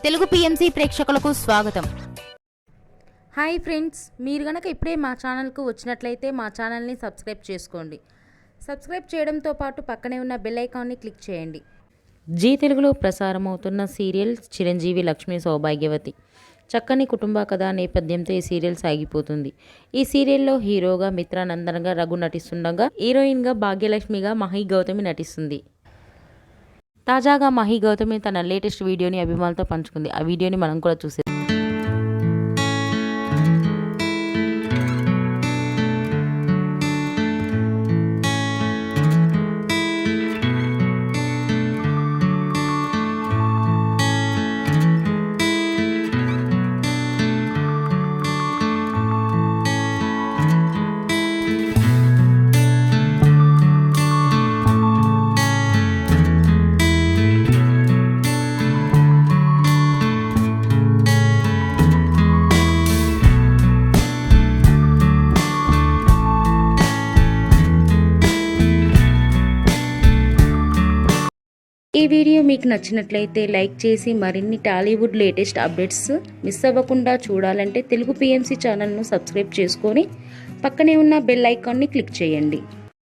Telugu PMC ప్రేక్షకులకు స్వాగతం. Hi friends, మీరు గనక ఇప్పుడే మా ఛానల్కు వచ్చినట్లయితే మా ఛానల్ని సబ్స్క్రైబ్ చేసుకోండి. సబ్స్క్రైబ్ చేయడంతో పాటు పక్కనే ఉన్న బెల్ ఐకాన్ని క్లిక్ చేయండి. జీ తెలుగులో ప్రసారమవుతున్న సీరియల్ చిరంజీవి లక్ష్మీ సౌభాగ్యవతి. చక్కని కుటుంబ కథ నేపథ్యంతో ఈ సీరియల్ సాగిపోతుంది. ఈ సీరియల్లో హీరోగా మిత్రానందన్గా రఘు నటిస్తుండగా, హీరోయిన్గా భాగ్యలక్ష్మిగా మహి గౌతమి నటిస్తుంది. తాజాగా మహి గౌతమి తన లేటెస్ట్ వీడియోని అభిమానులతో పంచుకుంది. ఆ వీడియోని మనం కూడా చూసేద్దాం. ఈ వీడియో మీకు నచ్చినట్లయితే లైక్ చేసి మరిన్ని టాలీవుడ్ లేటెస్ట్ అప్డేట్స్ మిస్ అవ్వకుండా చూడాలంటే తెలుగు పిఎంసి ఛానల్ను సబ్స్క్రైబ్ చేసుకొని పక్కనే ఉన్న బెల్ ఐకాన్ని క్లిక్ చేయండి.